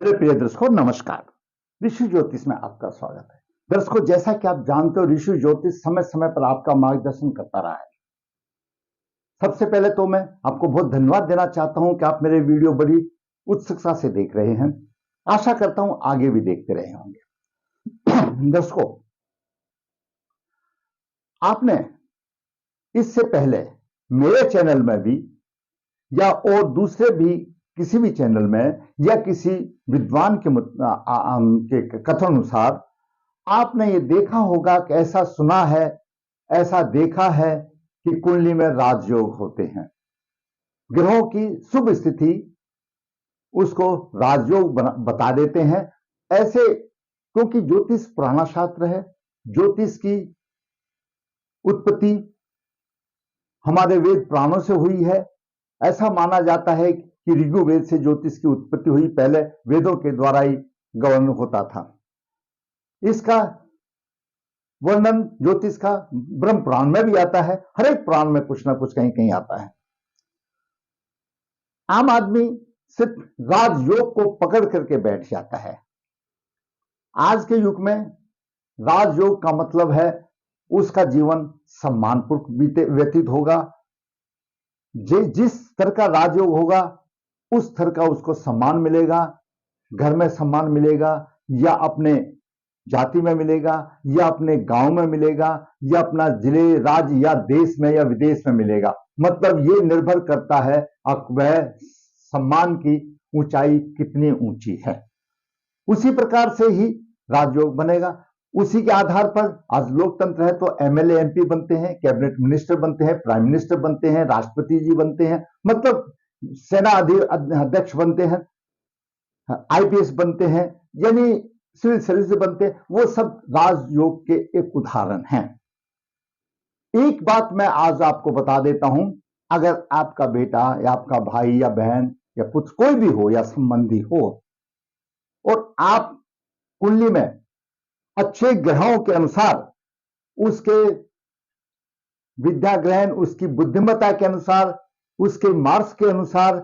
मेरे प्रिय दर्शकों नमस्कार। ऋषि ज्योतिष में आपका स्वागत है। दर्शकों, जैसा कि आप जानते हो, ऋषि ज्योतिष समय समय पर आपका मार्गदर्शन करता रहा है। सबसे पहले तो मैं आपको बहुत धन्यवाद देना चाहता हूं कि आप मेरे वीडियो बड़ी उत्सुकता से देख रहे हैं। आशा करता हूं आगे भी देखते रहे होंगे। दर्शकों, आपने इससे पहले मेरे चैनल में भी या और दूसरे भी किसी भी चैनल में या किसी विद्वान के कथन अनुसार आपने ये देखा होगा कि ऐसा सुना है, ऐसा देखा है कि कुंडली में राजयोग होते हैं। ग्रहों की शुभ स्थिति उसको राजयोग बता देते हैं। ऐसे क्योंकि ज्योतिष पुराना शास्त्र है, ज्योतिष की उत्पत्ति हमारे वेद पुराणों से हुई है। ऐसा माना जाता है कि ऋग्वेद से ज्योतिष की उत्पत्ति हुई, पहले वेदों के द्वारा ही गवर्न होता था। इसका वर्णन ज्योतिष का ब्रह्म पुराण में भी आता है, हर एक पुराण में कुछ ना कुछ कहीं कहीं आता है। आम आदमी सिर्फ राजयोग को पकड़ करके बैठ जाता है। आज के युग में राजयोग का मतलब है उसका जीवन सम्मानपूर्वक व्यतीत होगा। जिस तरह का राजयोग होगा उस तरह का उसको सम्मान मिलेगा, घर में सम्मान मिलेगा, या अपने जाति में मिलेगा, या अपने गांव में मिलेगा, या अपना जिले राज्य या देश में या विदेश में मिलेगा। मतलब ये निर्भर करता है वह सम्मान की ऊंचाई कितनी ऊंची है, उसी प्रकार से ही राजयोग बनेगा। उसी के आधार पर आज लोकतंत्र है तो एमएलए एमपी बनते हैं, कैबिनेट मिनिस्टर बनते हैं, प्राइम मिनिस्टर बनते हैं, राष्ट्रपति जी बनते हैं, मतलब सेना अध्यक्ष बनते हैं, आईपीएस बनते हैं, यानी सिविल सर्विस बनते हैं। वो सब राजयोग के एक उदाहरण हैं। एक बात मैं आज आपको बता देता हूं, अगर आपका बेटा या आपका भाई या बहन या कुछ कोई भी हो या संबंधी हो और आप कुंडली में अच्छे ग्रहों के अनुसार उसके विद्या ग्रहण, उसकी बुद्धिमत्ता के अनुसार, उसके मार्क्स के अनुसार,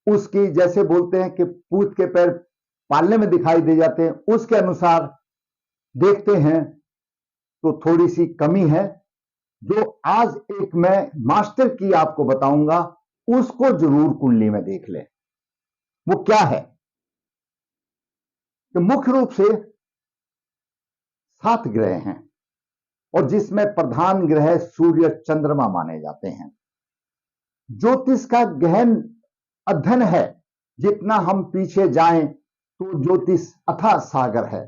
उसकी जैसे बोलते हैं कि पूत के पैर पालने में दिखाई दे जाते हैं, उसके अनुसार देखते हैं तो थोड़ी सी कमी है। जो आज एक मैं मास्टर की आपको बताऊंगा उसको जरूर कुंडली में देख लें। वो क्या है तो मुख्य रूप से 7 ग्रह हैं और जिसमें प्रधान ग्रह सूर्य चंद्रमा माने जाते हैं। ज्योतिष का गहन अध्ययन है, जितना हम पीछे जाएं तो ज्योतिष अथाह सागर है।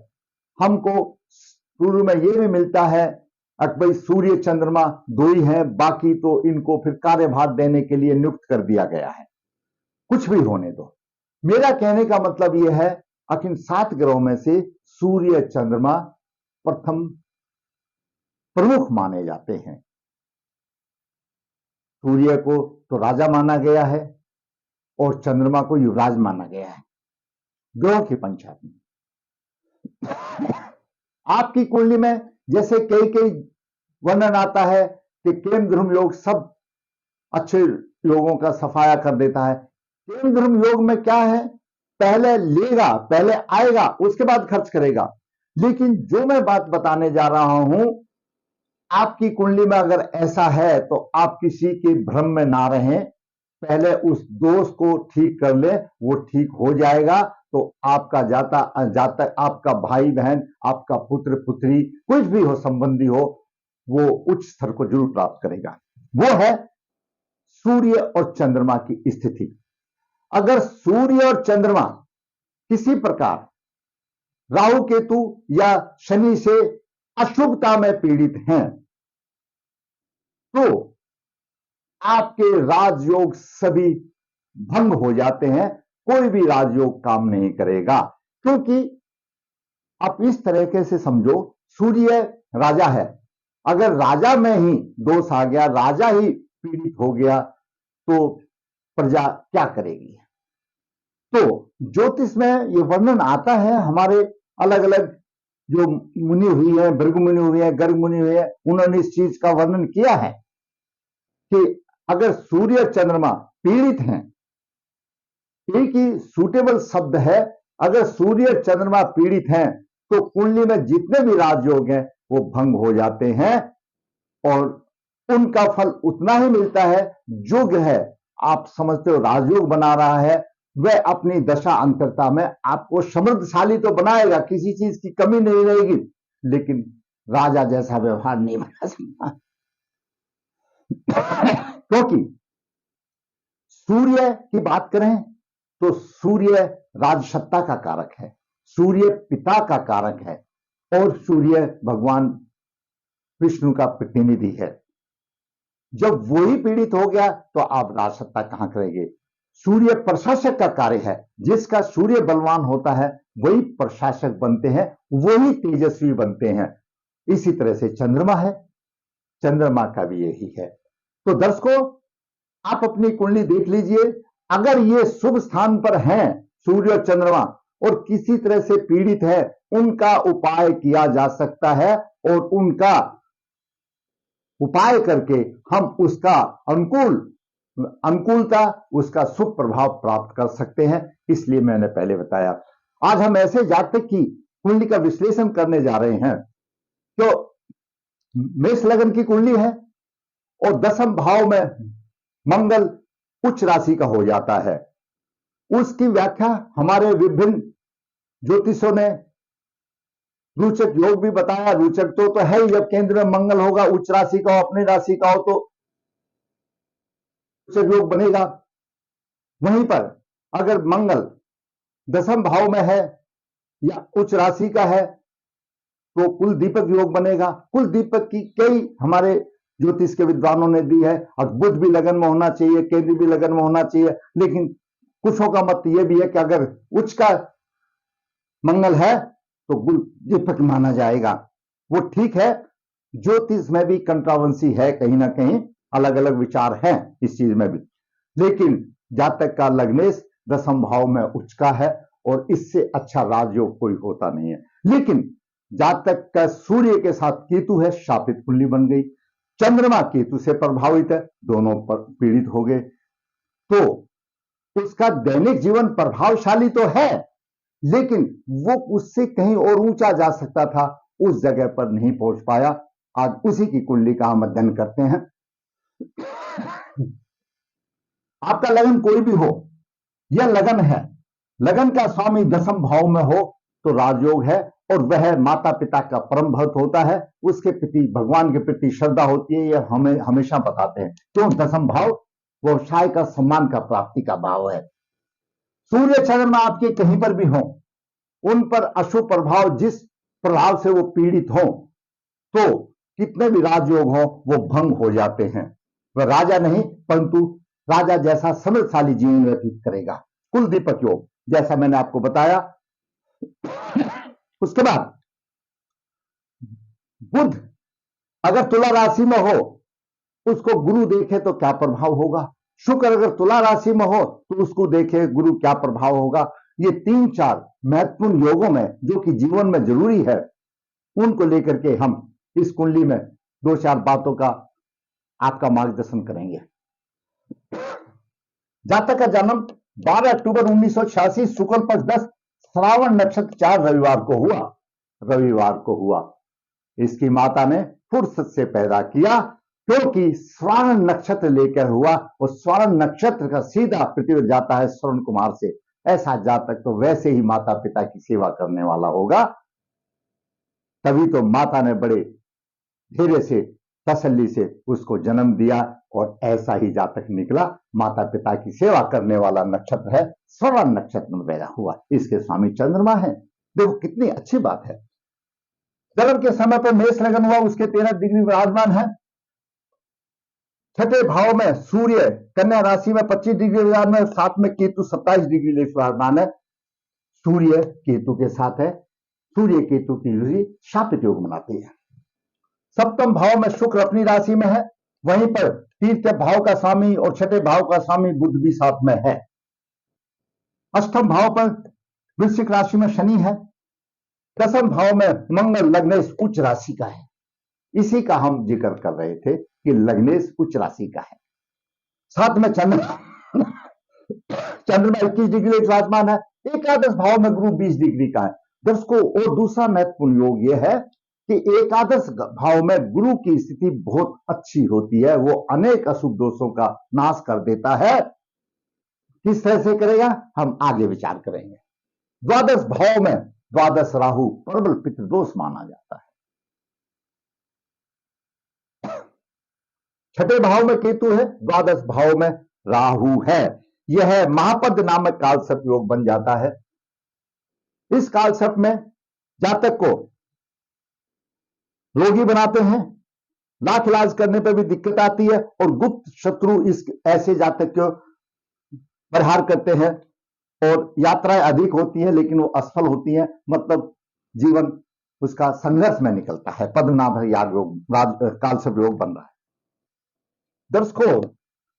हमको शुरू में यह भी मिलता है कि भाई सूर्य चंद्रमा 2 ही हैं, बाकी तो इनको फिर कार्यभार देने के लिए नियुक्त कर दिया गया है। कुछ भी होने दो। मेरा कहने का मतलब यह है कि इन 7 ग्रहों में से सूर्य चंद्रमा प्रथम प्रमुख माने जाते हैं। सूर्य को तो राजा माना गया है और चंद्रमा को युवराज माना गया है ग्रहों की पंचायत में। आपकी कुंडली में जैसे कई कई वर्णन आता है कि केम ध्रुम योग सब अच्छे योगों का सफाया कर देता है। केम ध्रुम योग में क्या है, पहले लेगा, पहले आएगा, उसके बाद खर्च करेगा। लेकिन जो मैं बात बताने जा रहा हूं, आपकी कुंडली में अगर ऐसा है तो आप किसी के भ्रम में ना रहें, पहले उस दोष को ठीक कर ले, वो ठीक हो जाएगा। तो आपका जाता आपका भाई बहन, आपका पुत्र पुत्री, कुछ भी हो, संबंधी हो, वो उच्च स्तर को जरूर प्राप्त करेगा। वो है सूर्य और चंद्रमा की स्थिति। अगर सूर्य और चंद्रमा किसी प्रकार राहु केतु या शनि से अशुभता में पीड़ित हैं तो आपके राजयोग सभी भंग हो जाते हैं। कोई भी राजयोग काम नहीं करेगा, क्योंकि आप इस तरीके से समझो, सूर्य राजा है, अगर राजा में ही दोष आ गया, राजा ही पीड़ित हो गया तो प्रजा क्या करेगी। तो ज्योतिष में यह वर्णन आता है, हमारे अलग अलग जो मुनि हुई है, भृगु मुनि हुई है, गर्ग मुनि हुई है, उन्होंने इस चीज का वर्णन किया है कि अगर सूर्य चंद्रमा पीड़ित हैं, एक ही सूटेबल शब्द है अगर सूर्य चंद्रमा पीड़ित हैं तो कुंडली में जितने भी राजयोग हैं वो भंग हो जाते हैं और उनका फल उतना ही मिलता है। जो ग्रह आप समझते हो राजयोग बना रहा है वह अपनी दशा अंतरता में आपको समृद्धशाली तो बनाएगा, किसी चीज की कमी नहीं रहेगी, लेकिन राजा जैसा व्यवहार नहीं बना सकता। क्योंकि सूर्य की बात करें तो सूर्य राजसत्ता का कारक है, सूर्य पिता का कारक है और सूर्य भगवान विष्णु का प्रतिनिधि है। जब वही पीड़ित हो गया तो आप राजसत्ता कहां करेंगे। सूर्य प्रशासक का कार्य है, जिसका सूर्य बलवान होता है वही प्रशासक बनते हैं, वही तेजस्वी बनते हैं। इसी तरह से चंद्रमा है, चंद्रमा का भी यही है। तो दर्शकों, आप अपनी कुंडली देख लीजिए, अगर ये शुभ स्थान पर हैं सूर्य और चंद्रमा और किसी तरह से पीड़ित है, उनका उपाय किया जा सकता है और उनका उपाय करके हम उसका अनुकूलता, उसका शुभ प्रभाव प्राप्त कर सकते हैं। इसलिए मैंने पहले बताया। आज हम ऐसे जातक की कुंडली का विश्लेषण करने जा रहे हैं। तो मेष लग्न की कुंडली है और दसम भाव में मंगल उच्च राशि का हो जाता है। उसकी व्याख्या हमारे विभिन्न ज्योतिषों ने रोचक योग भी बताया। रोचक तो है ही, जब केंद्र में मंगल होगा, उच्च राशि का हो, अपनी राशि का हो, तो रोचक योग बनेगा। वहीं पर अगर मंगल दसम भाव में है या उच्च राशि का है तो कुल दीपक योग बनेगा। कुल दीपक की कई हमारे ज्योतिष के विद्वानों ने दी है। और बुध भी लगन में होना चाहिए, केंद्र भी लगन में होना चाहिए, लेकिन कुछों का मत यह भी है कि अगर उच्च का मंगल है तो कुल दीपक माना जाएगा। वो ठीक है, ज्योतिष में भी कंट्रोवर्सी है, कहीं ना कहीं अलग अलग विचार हैं इस चीज में भी। लेकिन जातक का लग्नेश दसम भाव में उच्च का है और इससे अच्छा राजयोग कोई होता नहीं है। लेकिन जातक का सूर्य के साथ केतु है, शापित कुंडली बन गई। चंद्रमा केतु से प्रभावित है, दोनों पर पीड़ित हो गए, तो उसका दैनिक जीवन प्रभावशाली तो है, लेकिन वो उससे कहीं और ऊंचा जा सकता था, उस जगह पर नहीं पहुंच पाया। आज उसी की कुंडली का हम अध्ययन करते हैं। आपका लगन कोई भी हो, यह लगन है, लगन का स्वामी दसम भाव में हो तो राजयोग है और वह माता पिता का परम भक्त होता है, उसके प्रति भगवान के प्रति श्रद्धा होती है। यह हमें हमेशा बताते हैं। क्यों? दसम भाव व्यवसाय का, सम्मान का, प्राप्ति का भाव है। सूर्य चंद्रमा आपके कहीं पर भी हो, उन पर अशुभ प्रभाव, जिस प्रभाव से वो पीड़ित हो, तो कितने भी राजयोग हो वो भंग हो जाते हैं। वह राजा नहीं परंतु राजा जैसा समृद्धशाली जीवन व्यतीत करेगा। कुल दीपक योग जैसा मैंने आपको बताया। उसके बाद बुध अगर तुला राशि में हो, उसको गुरु देखे तो क्या प्रभाव होगा। शुक्र अगर तुला राशि में हो तो उसको देखे गुरु, क्या प्रभाव होगा। ये 3-4 महत्वपूर्ण योगों में जो कि जीवन में जरूरी है, उनको लेकर के हम इस कुंडली में 2-4 बातों का आपका मार्गदर्शन करेंगे। जातक का जन्म 12 अक्टूबर 1986 शुक्ल पक्ष 10 श्रावण नक्षत्र 4 रविवार को हुआ। इसकी माता ने फुर्सत से पैदा किया क्योंकि स्वर्ण नक्षत्र लेकर हुआ और स्वर्ण नक्षत्र का सीधा प्रतिवेद जाता है स्वर्ण कुमार से। ऐसा जातक तो वैसे ही माता पिता की सेवा करने वाला होगा। तभी तो माता ने बड़े धैर्य से, तसल्ली से उसको जन्म दिया और ऐसा ही जातक निकला। माता पिता की सेवा करने वाला नक्षत्र है, स्वर्ण नक्षत्र में पैदा हुआ। इसके स्वामी चंद्रमा है। देखो कितनी अच्छी बात है। जन्म के समय पर मेष लगन हुआ, उसके 13 डिग्री विराजमान है। छठे भाव में सूर्य कन्या राशि में 25 डिग्री विराजमान है, साथ में केतु 27 डिग्री विराजमान है। सूर्य केतु के साथ है। सूर्य केतु की युति शापित योग बनाती है। सप्तम भाव में शुक्र अपनी राशि में है, वहीं पर तीसरे भाव का स्वामी और छठे भाव का स्वामी बुध भी साथ में है। अष्टम भाव पर वृश्चिक राशि में शनि है। दसम भाव में मंगल लग्नेश उच्च राशि का है। इसी का हम जिक्र कर रहे थे कि लग्नेश उच्च राशि का है। साथ में चंद्रमा 21 डिग्री विराजमान है। एकादश भाव में गुरु 20 डिग्री का है दर्शकों। और दूसरा महत्वपूर्ण योग यह है कि एकादश भाव में गुरु की स्थिति बहुत अच्छी होती है, वो अनेक अशुभ दोषों का नाश कर देता है। किस तरह से करेगा हम आगे विचार करेंगे। द्वादश भाव में द्वादश राहु प्रबल पितृदोष माना जाता है। छठे भाव में केतु है, द्वादश भाव में राहु है। यह महापद नामक कालसर्प योग बन जाता है। इस कालसर्प में जातक को रोगी बनाते हैं, लाख इलाज करने पर भी दिक्कत आती है और गुप्त शत्रु इस ऐसे जातक को परिहार करते हैं और यात्राएं अधिक होती है लेकिन वो असफल होती है, मतलब जीवन उसका संघर्ष में निकलता है। पद्मनाभ याग योग कालसर्प योग बन रहा है। दर्शकों,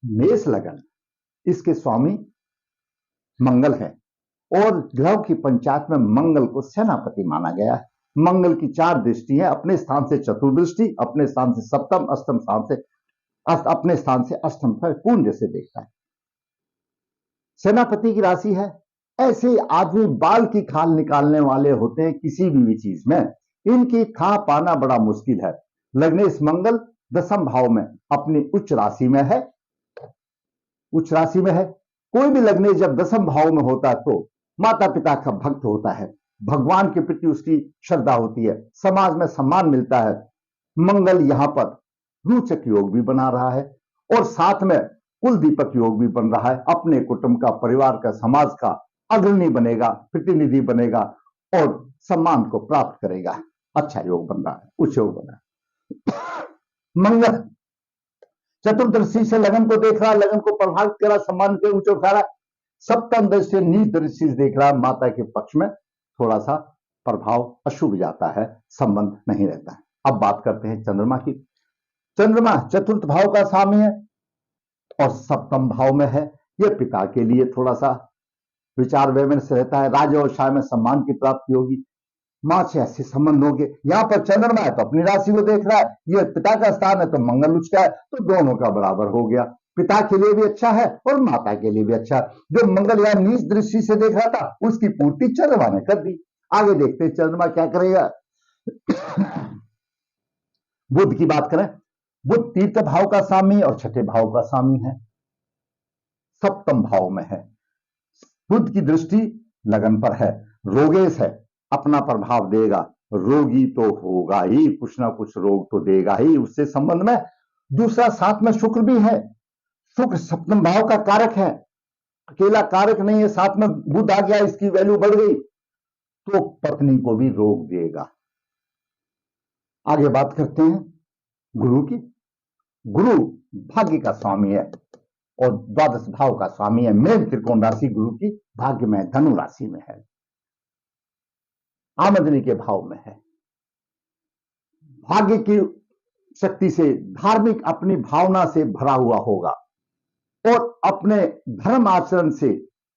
मेष लगन इसके स्वामी मंगल है और ग्रह की पंचायत में मंगल को सेनापति माना गया है। मंगल की 4 दृष्टि है, अपने स्थान से चतुर्दृष्टि, अपने स्थान से सप्तम, अष्टम स्थान से अपने स्थान से अष्टम पर पूर्ण जैसे देखता है। सेनापति की राशि है। ऐसे आदमी बाल की खाल निकालने वाले होते हैं किसी भी चीज में, इनकी था पाना बड़ा मुश्किल है। लग्नेश मंगल दशम भाव में अपनी उच्च राशि में है, उच्च राशि में है। कोई भी लग्नेश जब दशम भाव में होता है तो माता पिता का भक्त होता है, भगवान के प्रति उसकी श्रद्धा होती है, समाज में सम्मान मिलता है। मंगल यहां पर रोचक योग भी बना रहा है और साथ में कुल दीपक योग भी बन रहा है। अपने कुटुंब का, परिवार का, समाज का अग्रणी बनेगा, प्रतिनिधि बनेगा और सम्मान को प्राप्त करेगा। अच्छा योग बन रहा है, उच्च योग बन रहा है। मंगल चतुर्दृष्टि से लगन को देख रहा है, लगन को प्रभावित कर रहा, सम्मान के ऊंचे उठा रहा है। सप्तम दृष्टि से नीच दृष्टि से देख रहा है, माता के पक्ष में थोड़ा सा प्रभाव अशुभ जाता है, संबंध नहीं रहता है। अब बात करते हैं चंद्रमा की। चंद्रमा चतुर्थ भाव का स्वामी है और सप्तम भाव में है। यह पिता के लिए थोड़ा सा विचार वैमनस्य रहता है, राज व्यवसाय में सम्मान की प्राप्ति होगी, मां से ऐसे संबंध होंगे। यहां पर चंद्रमा है तो अपनी राशि को देख रहा है, यह पिता का स्थान है तो मंगल उच्च का है, तो दोनों का बराबर हो गया। पिता के लिए भी अच्छा है और माता के लिए भी अच्छा है। जो मंगल या नीच दृष्टि से देख रहा था उसकी पूर्ति चंद्रमा ने कर दी। आगे देखते हैं चंद्रमा क्या करेगा। बुध की बात करें, बुध तीर्थ भाव का स्वामी और छठे भाव का स्वामी है, सप्तम भाव में है। बुध की दृष्टि लगन पर है, रोगेश है, अपना प्रभाव देगा, रोगी तो होगा ही, कुछ ना कुछ रोग तो देगा ही उससे संबंध में। दूसरा साथ में शुक्र भी है, शुक्र सप्तम भाव का कारक है, अकेला कारक नहीं है, साथ में बुध आ गया, इसकी वैल्यू बढ़ गई तो पत्नी को भी रोग देगा। आगे बात करते हैं गुरु की। गुरु भाग्य का स्वामी है और द्वादश भाव का स्वामी है। मेन त्रिकोण राशि गुरु की भाग्य में, धनु राशि में है, आमदनी के भाव में है। भाग्य की शक्ति से धार्मिक अपनी भावना से भरा हुआ होगा और अपने धर्म आचरण से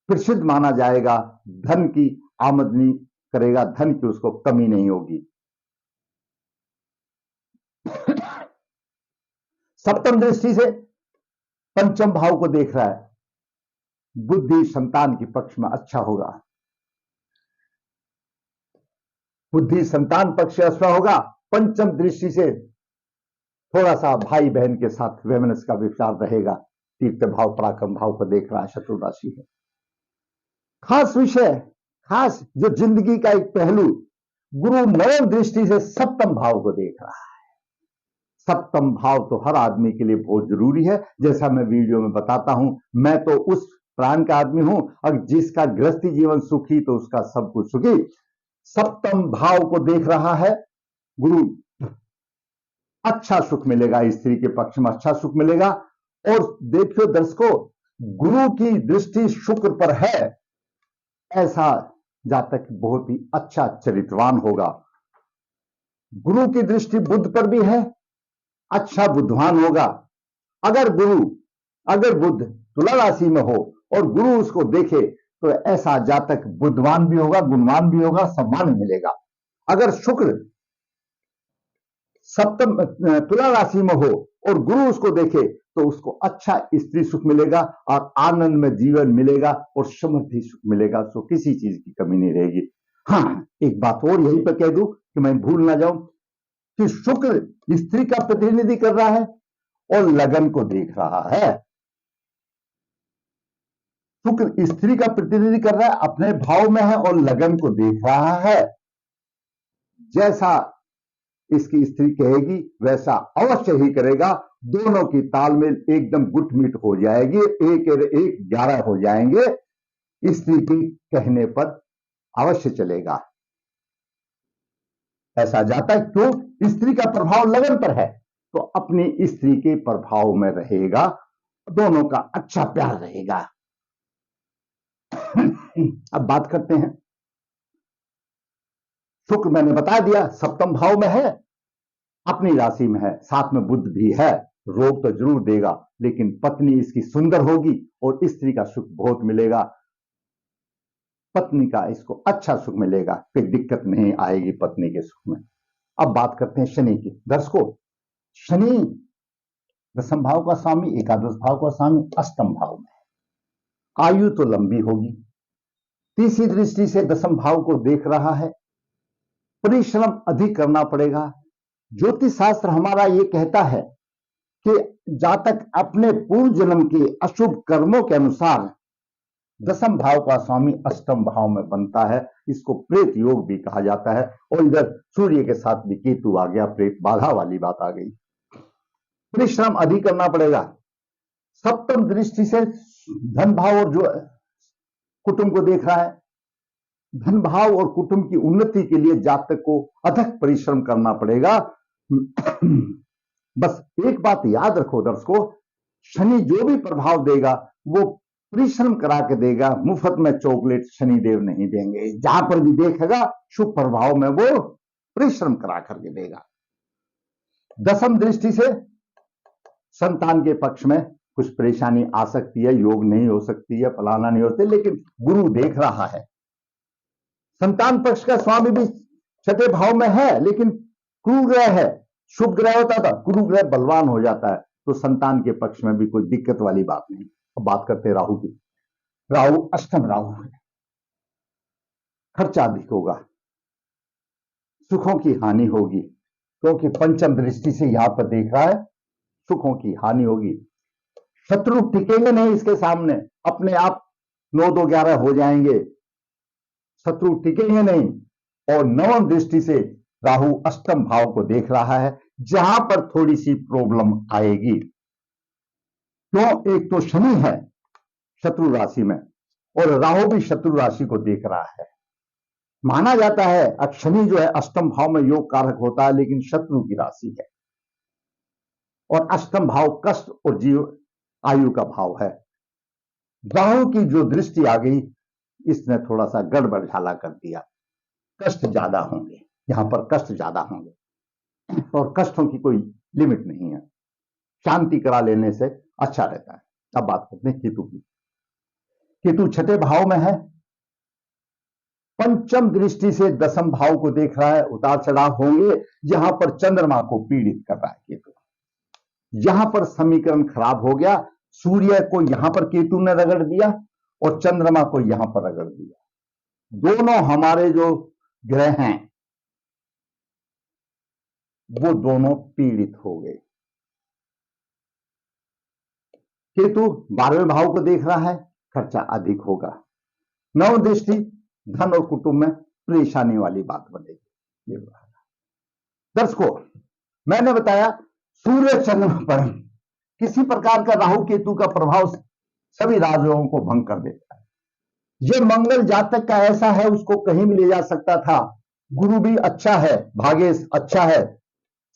प्रसिद्ध माना जाएगा। धन की आमदनी करेगा, धन की उसको कमी नहीं होगी। सप्तम दृष्टि से पंचम भाव को देख रहा है, बुद्धि संतान के पक्ष में अच्छा होगा, बुद्धि संतान पक्ष से अच्छा होगा। पंचम दृष्टि से थोड़ा सा भाई बहन के साथ वैमनस्य का विचार रहेगा। तीर्थ भाव पराक्रम भाव को देख रहा है, शत्रु राशि है। खास विषय, खास जो जिंदगी का एक पहलू, गुरु नवम दृष्टि से सप्तम भाव को देख रहा है। सप्तम भाव तो हर आदमी के लिए बहुत जरूरी है। जैसा मैं वीडियो में बताता हूं, मैं तो उस प्राण का आदमी हूं, अगर जिसका गृहस्थी जीवन सुखी तो उसका सब कुछ सुखी। सप्तम भाव को देख रहा है गुरु, अच्छा सुख मिलेगा, स्त्री के पक्ष में अच्छा सुख मिलेगा। और देखियो दर्शकों, गुरु की दृष्टि शुक्र पर है, ऐसा जातक बहुत ही अच्छा चरित्रवान होगा। गुरु की दृष्टि बुध पर भी है, अच्छा बुद्धवान होगा। अगर बुध तुला राशि में हो और गुरु उसको देखे तो ऐसा जातक बुद्धवान भी होगा, गुणवान भी होगा, सम्मान मिलेगा। अगर शुक्र सप्तम तुला राशि में हो और गुरु उसको देखे तो उसको अच्छा स्त्री सुख मिलेगा और आनंद में जीवन मिलेगा और समृद्धि सुख मिलेगा। उसको किसी चीज की कमी नहीं रहेगी। हाँ, एक बात और यहीं पर कह दूं कि मैं भूल ना जाऊं कि शुक्र स्त्री का प्रतिनिधि कर रहा है और लगन को देख रहा है। शुक्र स्त्री का प्रतिनिधि कर रहा है, अपने भाव में है और लगन को देख रहा है। जैसा इसकी स्त्री कहेगी वैसा अवश्य ही करेगा। दोनों की तालमेल एकदम गुटमिट हो जाएगी, एक और एक 11 हो जाएंगे। स्त्री की कहने पर अवश्य चलेगा। ऐसा जाता है क्यों? स्त्री का प्रभाव लगन पर है तो अपनी स्त्री के प्रभाव में रहेगा, दोनों का अच्छा प्यार रहेगा। अब बात करते हैं, शुक्र मैंने बता दिया सप्तम भाव में है, अपनी राशि में है, साथ में बुध भी है। रोग तो जरूर देगा लेकिन पत्नी इसकी सुंदर होगी और स्त्री का सुख बहुत मिलेगा। पत्नी का इसको अच्छा सुख मिलेगा, कोई दिक्कत नहीं आएगी पत्नी के सुख में। अब बात करते हैं शनि की। दर्शकों, शनि दसम भाव का स्वामी, एकादश भाव का स्वामी, अष्टम भाव में है। आयु तो लंबी होगी। तीसरी दृष्टि से दसम भाव को देख रहा है। परिश्रम अधिक करना पड़ेगा। ज्योतिष शास्त्र हमारा यह कहता है कि जातक अपने पूर्व जन्म के अशुभ कर्मों के अनुसार दसम भाव का स्वामी अष्टम भाव में बनता है। इसको प्रेत योग भी कहा जाता है। और इधर सूर्य के साथ भी केतु आ गया, प्रेत बाधा वाली बात आ गई। परिश्रम अधिक करना पड़ेगा। सप्तम दृष्टि से धन भाव और जो कुटुंब को देख रहा है। धन भाव और कुटुंब की उन्नति के लिए जातक को अथक परिश्रम करना पड़ेगा। बस एक बात याद रखो दर्शकों, शनि जो भी प्रभाव देगा वो परिश्रम करा के देगा। मुफ्त में चॉकलेट शनिदेव नहीं देंगे। जहां पर भी देखेगा शुभ प्रभाव में वो परिश्रम करा करके देगा। दसम दृष्टि से संतान के पक्ष में कुछ परेशानी आ सकती है, योग नहीं हो सकती है, फलाना नहीं होते, लेकिन गुरु देख रहा है। संतान पक्ष का स्वामी भी छठे भाव में है लेकिन क्रूर ग्रह है। शुभ ग्रह होता था, क्रूर ग्रह बलवान हो जाता है, तो संतान के पक्ष में भी कोई दिक्कत वाली बात नहीं। अब बात करते हैं राहु की। राहु अष्टम राहु है। खर्चा अधिक होगा, सुखों की हानि होगी, क्योंकि पंचम दृष्टि से यहां पर देख रहा है। सुखों की हानि होगी। शत्रु टिकेंगे नहीं इसके सामने, अपने आप 9 2 11 हो जाएंगे। शत्रु टिकेंगे नहीं। और नवम दृष्टि से राहु अष्टम भाव को देख रहा है, जहां पर थोड़ी सी प्रॉब्लम आएगी। क्यों? एक तो शनि है शत्रु राशि में और राहु भी शत्रु राशि को देख रहा है। माना जाता है अब शनि जो है अष्टम भाव में योग कारक होता है, लेकिन शत्रु की राशि है और अष्टम भाव कष्ट और जीव आयु का भाव है। राहु की जो दृष्टि आ गई इसने थोड़ा सा गड़बड़ झाला कर दिया। कष्ट ज्यादा होंगे, यहां पर कष्ट ज्यादा होंगे और कष्टों की कोई लिमिट नहीं है। शांति करा लेने से अच्छा रहता है। अब बात करते हैं केतु की। केतु छठे भाव में है। पंचम दृष्टि से दसम भाव को देख रहा है। उतार चढ़ाव होंगे। यहां पर चंद्रमा को पीड़ित कर रहा है केतु। यहां पर समीकरण खराब हो गया। सूर्य को यहां पर केतु ने रगड़ दिया और चंद्रमा को यहां पर रगड़ दिया। दोनों हमारे जो ग्रह हैं वो दोनों पीड़ित हो गए। केतु 12वें भाव को देख रहा है, खर्चा अधिक होगा। नव दृष्टि धन और कुटुंब में परेशानी वाली बात बनेगी। ये दर्शकों, मैंने बताया सूर्य चंद्रमा पर किसी प्रकार का राहु केतु का प्रभाव सभी राजयोगों को भंग कर देता है। यह मंगल जातक का ऐसा है, उसको कहीं भी ले जा सकता था। गुरु भी अच्छा है, भाग्य अच्छा है,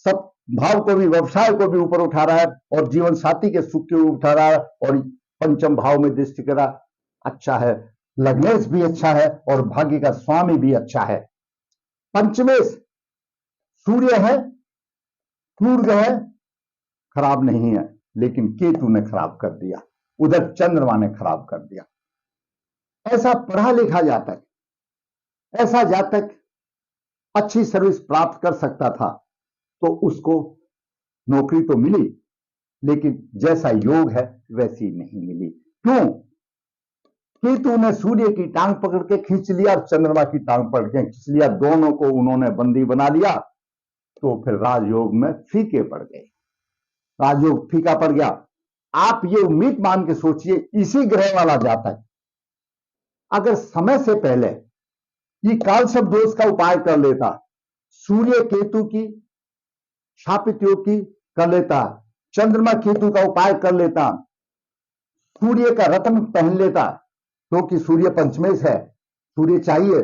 सब भाव को भी, व्यवसाय को भी ऊपर उठा रहा है और जीवन साथी के सुख के ऊपर उठा रहा है और पंचम भाव में दृष्टि करा, अच्छा है। लग्नेश भी अच्छा है और भाग्य का स्वामी भी अच्छा है। पंचमेश सूर्य है, क्रूर ग्रह खराब नहीं है, लेकिन केतु ने खराब कर दिया, उधर चंद्रमा ने खराब कर दिया। ऐसा पढ़ा लिखा जातक, ऐसा जातक अच्छी सर्विस प्राप्त कर सकता था तो उसको नौकरी तो मिली लेकिन जैसा योग है वैसी नहीं मिली। क्यों? केतु ने सूर्य की टांग पकड़ के खींच लिया और चंद्रमा की टांग पकड़ के खींच लिया, दोनों को उन्होंने बंदी बना लिया, तो फिर राजयोग में फीके पड़ गए, राजयोग फीका पड़ गया। आप ये उम्मीद मान के सोचिए, इसी ग्रह वाला जातक अगर समय से पहले ये कालसर्प दोष का उपाय कर लेता, सूर्य केतु की शापित योग की कर लेता, चंद्रमा केतु का उपाय कर लेता, सूर्य का रत्न पहन लेता, क्योंकि सूर्य पंचमेश है, सूर्य चाहिए,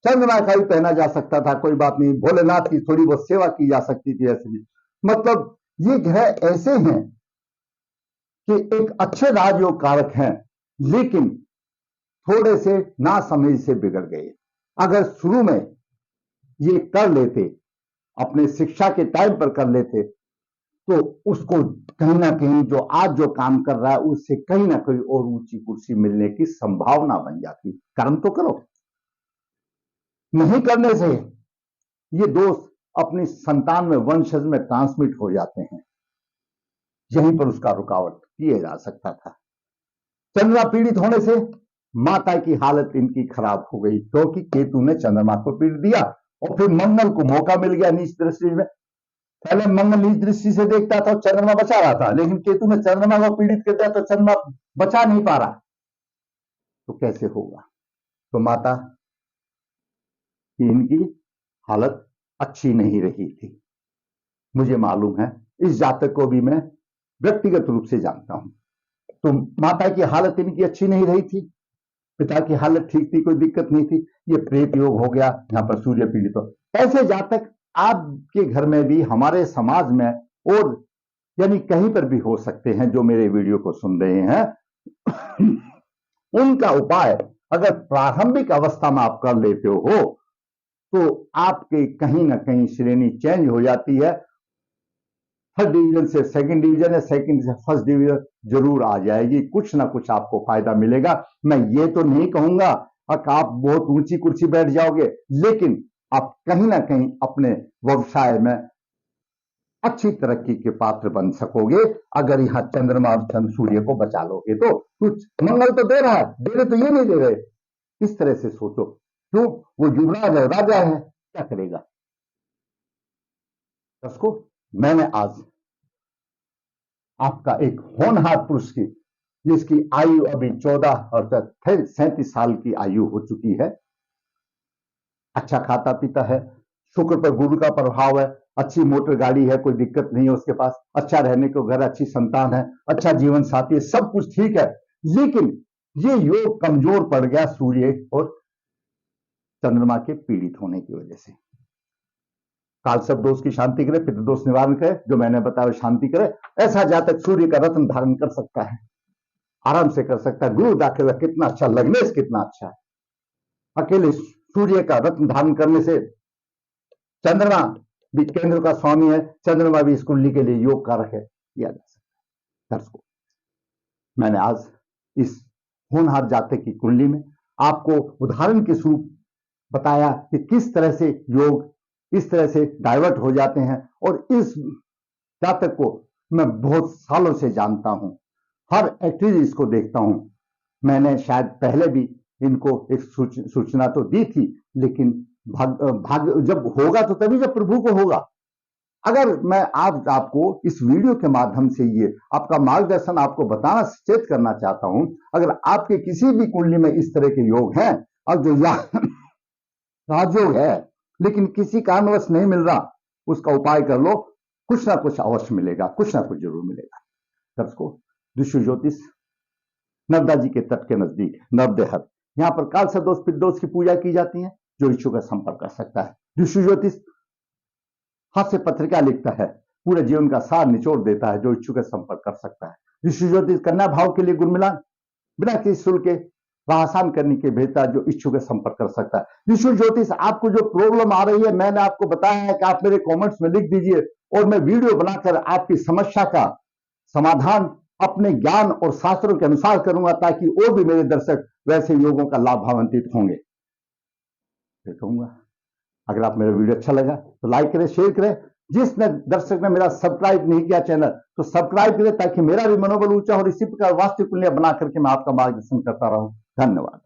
चंद्रमा का भी पहना जा सकता था, कोई बात नहीं, भोलेनाथ की थोड़ी बहुत सेवा की जा सकती थी, ऐसे भी। मतलब ये ग्रह ऐसे हैं कि एक अच्छे राजयोग कारक हैं, लेकिन थोड़े से नासमझ से बिगड़ गए। अगर शुरू में ये कर लेते, अपने शिक्षा के टाइम पर कर लेते, तो उसको कहीं ना कहीं जो आज जो काम कर रहा है उससे कहीं ना कहीं और ऊंची कुर्सी मिलने की संभावना बन जाती। कर्म तो करो, नहीं करने से ये दोष अपनी संतान में, वंशज में ट्रांसमिट हो जाते हैं। यहीं पर उसका रुकावट किया जा सकता था। चंद्रमा पीड़ित होने से माता की हालत इनकी खराब हो गई, क्योंकि केतु ने चंद्रमा को पीड़ दिया, और फिर मंगल को मौका मिल गया नीच दृष्टि में। पहले मंगल नीच दृष्टि से देखता था, चंद्रमा बचा रहा था, लेकिन केतु ने चंद्रमा को पीड़ित कर दिया तो चंद्रमा बचा नहीं पा रहा, तो कैसे होगा? तो माता की इनकी हालत अच्छी नहीं रही थी। मुझे मालूम है, इस जातक को भी मैं व्यक्तिगत रूप से जानता हूं। तो माता की हालत इनकी अच्छी नहीं रही थी, पिता की हालत ठीक थी, कोई दिक्कत नहीं थी। ये प्रेत योग हो गया, यहां पर सूर्य पीड़ित हो। ऐसे जातक आपके घर में भी, हमारे समाज में, और यानी कहीं पर भी हो सकते हैं जो मेरे वीडियो को सुन रहे हैं। उनका उपाय अगर प्रारंभिक अवस्था में आप कर लेते हो तो आपके कहीं ना कहीं श्रेणी चेंज हो जाती है। फर्स्ट डिवीजन से सेकंड डिवीजन या सेकंड से फर्स्ट डिवीजन जरूर आ जाएगी, कुछ ना कुछ आपको फायदा मिलेगा। मैं ये तो नहीं कहूंगा कि आप बहुत ऊंची कुर्सी बैठ जाओगे, लेकिन आप कहीं ना कहीं अपने व्यवसाय में अच्छी तरक्की के पात्र बन सकोगे, अगर यहां चंद्रमा और चंद्र सूर्य को बचा लोगे तो। कुछ मंगल तो दे रहा है, दे रहे तो ये नहीं दे रहे, इस तरह से सोचो। क्यों? वो युवराज है, राजा है, क्या करेगा उसको? मैंने आज आपका एक होनहार पुरुष की, जिसकी आयु अभी 14 और 37 साल की आयु हो चुकी है, अच्छा खाता पीता है, शुक्र पर गुरु का प्रभाव है, अच्छी मोटर गाड़ी है, कोई दिक्कत नहीं है उसके पास, अच्छा रहने को घर, अच्छी संतान है, अच्छा जीवन साथी है, सब कुछ ठीक है। लेकिन ये योग कमजोर पड़ गया सूर्य और चंद्रमा के पीड़ित होने की वजह से। कालसर्प दोष की शांति करे, पितृदोष निवारण करे, जो मैंने बताया शांति करे। ऐसा जातक सूर्य का रत्न धारण कर सकता है, आराम से कर सकता है। गुरु दाखिला कितना अच्छा, लग्नेश कितना अच्छा है। अकेले सूर्य का रत्न धारण करने से, चंद्रमा भी केंद्र का स्वामी है, चंद्रमा भी इस कुंडली के लिए योग कारक है, किया जा सकता है। दर्शकों, मैंने आज इस होनहार जातक की कुंडली में आपको उदाहरण के स्वरूप बताया कि किस तरह से योग इस तरह से डाइवर्ट हो जाते हैं। और इस जातक को मैं बहुत सालों से जानता हूं, हर एक्टिविटी इसको देखता हूं। मैंने शायद पहले भी इनको एक सूचना तो दी थी, लेकिन भाग जब होगा तो तभी जब प्रभु को होगा। अगर मैं आपको इस वीडियो के माध्यम से ये आपका मार्गदर्शन आपको बताना, सचेत करना चाहता हूं, अगर आपके किसी भी कुंडली में इस तरह के योग हैं और जो राजयोग है लेकिन किसी कारणवश नहीं मिल रहा, उसका उपाय कर लो, कुछ ना कुछ अवश्य मिलेगा, कुछ ना कुछ जरूर मिलेगा। दर्शकों, दिशु ज्योतिष नर्मदा जी के तट के नजदीक नवदेहर, यहाँ पर कालसर्प दोष, पितृदोष की पूजा की जाती है। जो इच्छुक है संपर्क कर सकता है। दिशु ज्योतिष हाथ से पत्रिका लिखता है, पूरे जीवन का सार निचोड़ देता है, जो इच्छुक है संपर्क कर सकता है। दिशु ज्योतिष कन्या भाव के लिए गुरमिलान बिना किसी शुल्क के आसान करने के भेजता है, जो इच्छुक है संपर्क कर सकता है। दिशु ज्योतिष आपको जो प्रॉब्लम आ रही है, मैंने आपको बताया है कि आप मेरे कमेंट्स में लिख दीजिए और मैं वीडियो बनाकर आपकी समस्या का समाधान अपने ज्ञान और शास्त्रों के अनुसार करूंगा, ताकि और भी मेरे दर्शक वैसे योगों का लाभान्वित होंगे। फिर कहूंगा, अगर आप मेरा वीडियो अच्छा लगा तो लाइक करें, शेयर करें, जिस दर्शक ने मेरा सब्सक्राइब नहीं किया चैनल, तो सब्सक्राइब करें ताकि मेरा भी मनोबल ऊंचा हो और इसी प्रकार वास्तविक मूल्य बना करके मैं आपका मार्गदर्शन करता रहूं। धन्यवाद।